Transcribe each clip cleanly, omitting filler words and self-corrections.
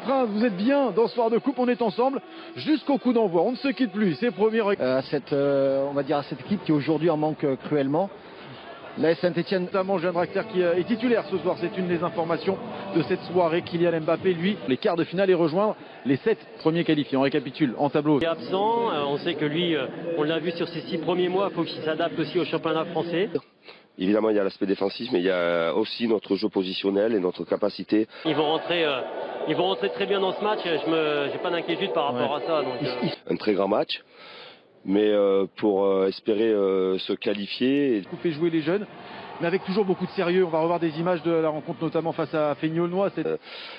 Prince, vous êtes bien dans ce soir de coupe, on est ensemble jusqu'au coup d'envoi, on ne se quitte plus, c'est premier. On va dire à cette équipe qui aujourd'hui en manque cruellement. L'AS Saint-Etienne, notamment Jean Draxler qui est titulaire ce soir, c'est une des informations de cette soirée. Kylian Mbappé, lui, les quarts de finale et rejoindre les 7 premiers qualifiés. On récapitule en tableau. Il est absent, on sait que lui, on l'a vu sur ses 6 premiers mois, il faut qu'il s'adapte aussi au championnat français. Évidemment, il y a l'aspect défensif, mais il y a aussi notre jeu positionnel et notre capacité. Ils vont rentrer très bien dans ce match, je n'ai pas d'inquiétude par rapport à ça. Donc, Un très grand match. Mais pour espérer se qualifier. Couper jouer les jeunes, mais avec toujours beaucoup de sérieux. On va revoir des images de la rencontre, notamment face à Feignolnois.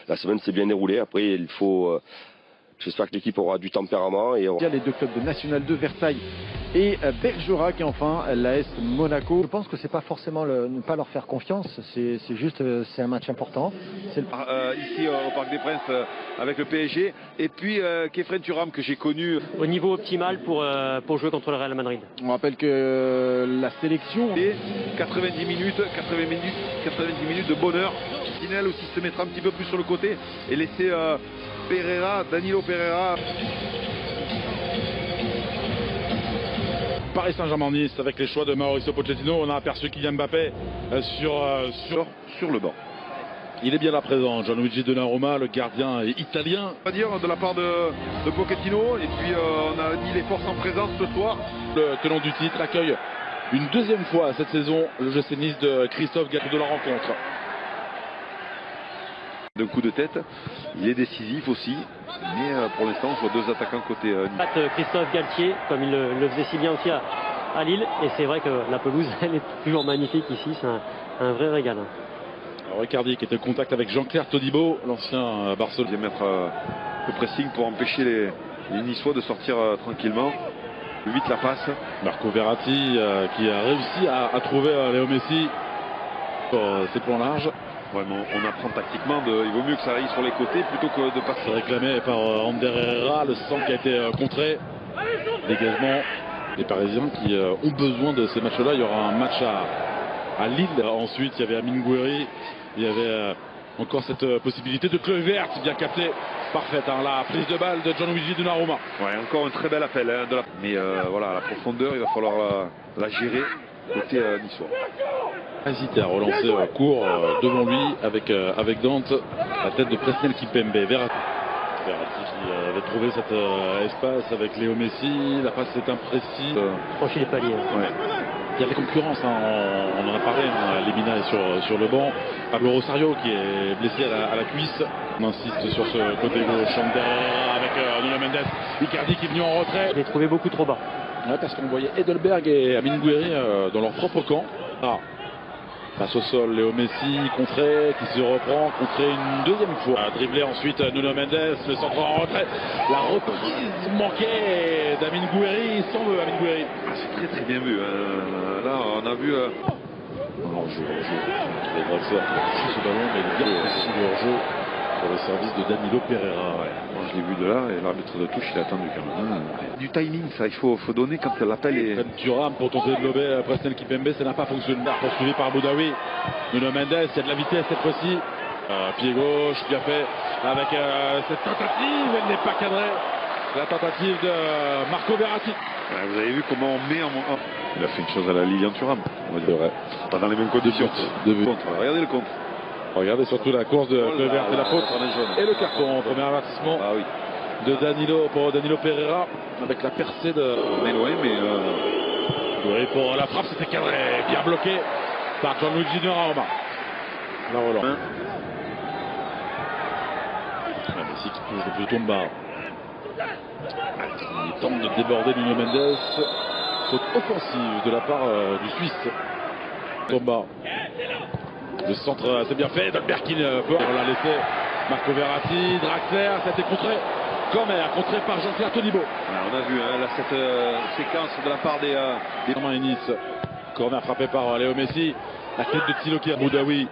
La semaine s'est bien déroulée. Après, il faut. J'espère que l'équipe aura du tempérament. Il y a les deux clubs de National 2, Versailles et Bergerac, et enfin l'AS Monaco. je pense que c'est pas forcément ne pas leur faire confiance, c'est juste c'est un match important. Ici au Parc des Princes avec le PSG, et puis Khéphren Thuram que j'ai connu au niveau optimal pour jouer contre le Real Madrid. On rappelle que la sélection, 90 minutes de bonheur. Sinel aussi se mettra un petit peu plus sur le côté et laisser Danilo Pereira. Paris Saint-Germain-Nice avec les choix de Mauricio Pochettino. On a aperçu Kylian Mbappé sur le banc. Il est bien là présent, Gianluigi Donnarumma, le gardien italien. On va dire de la part de Pochettino, et puis on a dit les forces en présence ce soir. Le tenant du titre accueille une deuxième fois cette saison le GC Nice de Christophe Galtier de la rencontre. D'un coup de tête, il est décisif aussi, mais pour l'instant on voit deux attaquants côté Nice. Christophe Galtier, comme il le faisait si bien aussi à Lille, et c'est vrai que la pelouse elle est toujours magnifique ici, c'est un vrai régal. Alors Riccardi qui était en contact avec Jean-Claire Todibo, l'ancien Barcelone. Il va mettre le pressing pour empêcher les Niçois de sortir tranquillement. Vite la passe. Marco Verratti qui a réussi à trouver Léo Messi pour ses plans larges. Vraiment, on apprend tactiquement, il vaut mieux que ça aille sur les côtés plutôt que de passer. Réclamé par Ander Herrera, le centre qui a été contré. Dégagement des Parisiens qui ont besoin de ces matchs-là. Il y aura un match à Lille. Ensuite, il y avait Amine Gouiri. Il y avait encore cette possibilité de Chloé verte, bien captée. Parfaite, hein, la prise de balle de Gianluigi Donnarumma. Ouais, encore un très bel appel. Mais voilà, la profondeur, il va falloir la gérer côté niçois. Hésité à relancer court devant lui avec Dante, la tête de Presnel Kimpembe. Verratti qui avait trouvé cet espace avec Léo Messi, la passe est imprécise. Franchir les paliers. Ouais. Il y a des concurrences, hein. On en a parlé, hein. Lemina est sur le banc, Pablo Rosario qui est blessé à la cuisse. On insiste sur ce côté gauche, avec Nuno Mendes, Icardi qui est venu en retrait. Je l'ai trouvé beaucoup trop bas. Ouais, parce qu'on voyait Edelberg et Amine Gouiri dans leur propre camp. Passe au sol, Léo Messi, contré, qui se reprend, contré une deuxième fois. Dribblé ensuite Nuno Mendes, le centre en retrait. La reprise manquée d'Amine Gouiri, sans le Amine Gouiri. C'est très très bien vu. Là, on a vu. Hors-jeu. Les Draxler qui a touché ce ballon, mais il est bien précis le hors-jeu pour le service de Danilo Pereira. Ouais. Moi, je l'ai vu de là, et l'arbitre de touche, il a attendu quand même. Du timing, ça, il faut donner quand l'appel est. Thuram pour tenter de lober Presnel Kimpembe, ça n'a pas fonctionné. Poursuivi par Boudaoui. Nuno Mendes, il y a de la vitesse cette fois-ci. Pied gauche, bien fait, avec cette tentative, elle n'est pas cadrée. La tentative de Marco Verratti. Ouais, vous avez vu comment on met Il a fait une chose à la Lilian Thuram, on va dire. Vrai. Pas dans les mêmes conditions. Regardez le compte. Regardez surtout la course de Vert et la faute. Et le carton, premier avertissement de Danilo pour Danilo Pereira, avec la percée de. On est loin, mais. Oui, pour la frappe, c'était cadré, bien bloqué par Gianluigi Donnarumma. La relance. Messi qui touche le peloton de bas. Il tente de déborder Nuno Mendes. Faute offensive de la part du Suisse. Tomba. Le centre, c'est bien fait. Dolberg qui peut la laisser. Marco Verratti, Draxler, ça a été contré. Corner, contré par Jean-Claire Todibo. On a vu là, cette séquence de la part des Nice. Corner frappé par Léo Messi. La tête de Thilo qui est Boudaoui.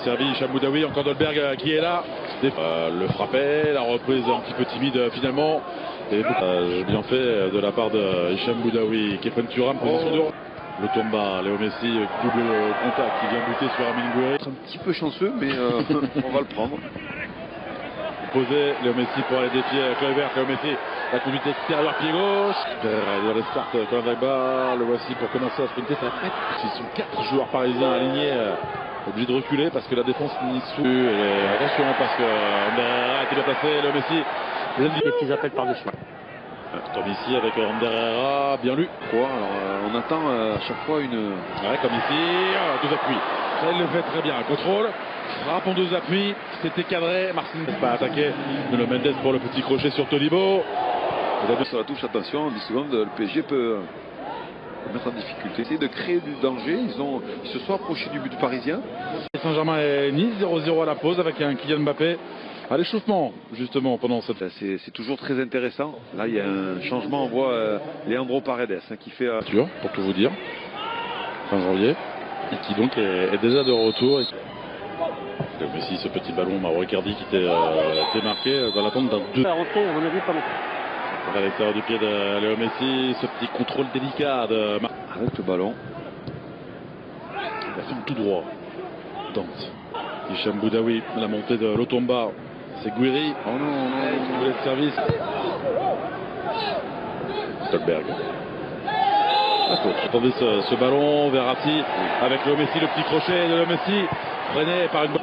Servi Hicham Boudaoui, encore Dolberg qui est là. Le frappé, la reprise un petit peu timide finalement. Et bien fait de la part de Hicham Boudaoui. Khéphren Thuram, position de le Tomba, Léo Messi, double contact qui vient buter sur Amine Gouiri. Un petit peu chanceux, mais on va le prendre. posé. Léo Messi pour aller défier Kluivert. Léo Messi, la conduite extérieure, pied gauche. Il restart Colin Dagba. Le voici pour commencer à sprinter. Ça va pas être. Ils sont 4 joueurs parisiens alignés. Obligé de reculer parce que la défense n'y sous. Attention parce que Herrera était bien placé. Léo Messi. Les petits appels par-dessus. Comme ici avec Ander Herrera, bien lu. Quoi, alors on attend à chaque fois une. Ouais, comme ici, 2 appuis. Ça, il le fait très bien. Contrôle, frappe en 2 appuis. C'était cadré. Marcin n'est pas attaqué. Nuno Mendes pour le petit crochet sur Todibo. Sur la touche, attention, en 10 secondes, le PSG peut mettre en difficulté. Essayer de créer du danger. Ils se sont approchés du but parisien. Saint-Germain et Nice, 0-0 à la pause avec un Kylian Mbappé à l'échauffement, justement, pendant cette. C'est toujours très intéressant. Là, il y a un changement. On voit Leandro Paredes qui fait. Pour tout vous dire, fin janvier, et qui donc est déjà de retour. Messi, ce petit ballon, Mauro Icardi qui était démarqué dans l'attente d'un 2. À rentrer, à mon avis, pas longtemps. À l'extérieur du pied de Léo Messi, ce petit contrôle délicat de. Avec le ballon. Il va faire tout droit. Dante. Hicham Boudaoui, la montée de Lotomba. C'est Guiri. Oh non, voulait de service. Stolberg. Attendez ce ballon, Verratti avec Léo Messi, le petit crochet de Léo Messi, freiné par une.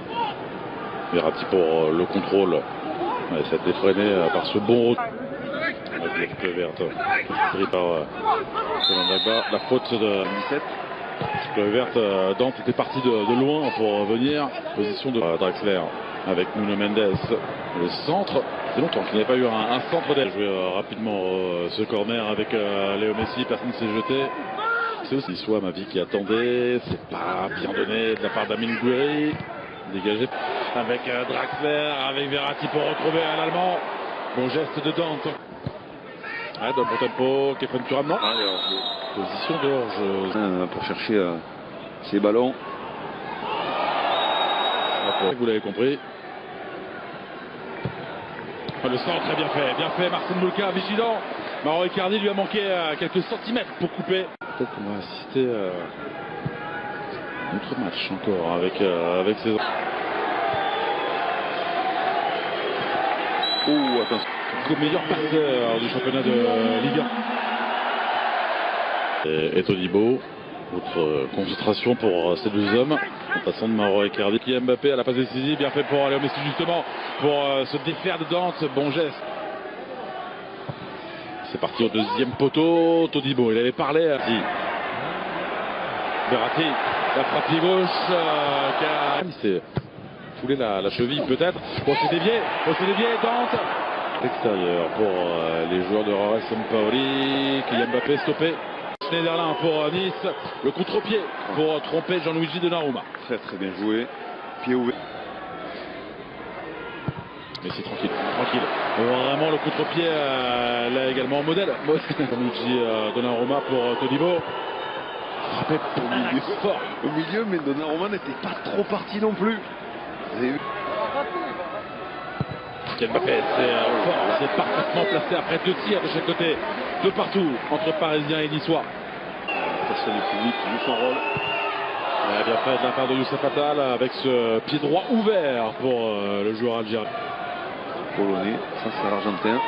Verratti pour le contrôle. Ouais, ça a été freiné par ce bon retour. Avec verte. Pris par Colin Dagba. La faute de 17. Verte, Dante était parti de loin pour venir. Position de Draxler avec Nuno Mendes. Le centre. C'est longtemps qu'il n'y avait pas eu un centre d'aile. Jouer rapidement ce corner avec Léo Messi. Personne ne s'est jeté. C'est aussi soit ma vie qui attendait. C'est pas bien donné de la part d'Amin Gouiri. Dégagé avec Draxler, avec Verratti pour retrouver l'Allemand. Bon geste de Dante. Ouais, dans le bon tempo, Kefren Turam, non. Position de hors-jeu. Pour chercher ces ballons. Vous l'avez compris. Le centre très bien fait Marcin Bulka, vigilant. Mauro Icardi lui a manqué quelques centimètres pour couper. Peut-être qu'on va assister à un autre match encore avec ses. Oh, attention. Le meilleur passeur du championnat de Ligue 1. Et Todibo, autre concentration pour ces deux hommes. En passant de Mauro Icardi, qui est Mbappé à la passe décisive, bien fait pour Léo Messi justement, pour se défaire de Dante, bon geste. C'est parti au deuxième poteau, Todibo, il avait parlé. Verratti, la frappe pied gauche, il s'est foulé la cheville peut-être. Oh c'est dévié, Dante. Extérieur pour les joueurs de Rares Sampaoli, Kylian Mbappé stoppé. Schneiderlin pour Nice, le contre-pied pour tromper Gianluigi Donnarumma. Très très bien joué, pied ouvert. Mais c'est tranquille. Vraiment le contre-pied là également modèle. Gianluigi Donnarumma pour Todibo. Frappé au milieu, mais Donnarumma n'était pas trop parti non plus. Vous avez vu? Mbappé, c'est fort, c'est parfaitement placé après 2 tirs de chaque côté, de partout, entre Parisiens et Niçois. Attention du public qui joue son rôle. Bien fait de la part de Youssef Attal avec ce pied droit ouvert pour le joueur algérien. Polonais, ça c'est l'Argentin.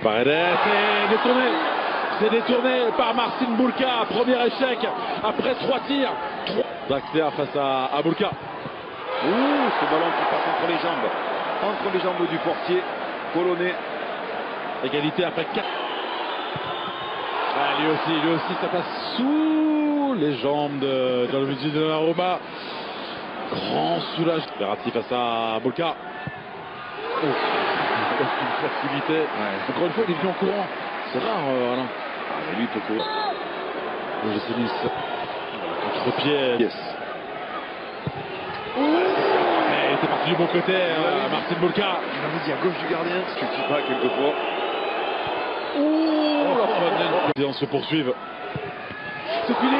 Paredes, c'est détourné par Marcin Bulka, premier échec après 3 tirs. Draxler face à Bulka. Ouh, ce ballon qui passe entre les jambes du portier polonais. Égalité après 4. Ah, lui aussi, ça passe sous les jambes de Gianluigi Donnarumma. Grand soulagement. Verratti face à Bulka. Oh, une facilité. Ouais. Encore une fois, il est venu en courant. C'est rare, Alain. Ah, lui, il peut courir. Je Nice. Contre-pied. Yes. C'est parti du bon côté, Marcin Bulka. Il avait dit à gauche du gardien, ce que tu pas quelquefois. Ouh, la se poursuivent. C'est fini.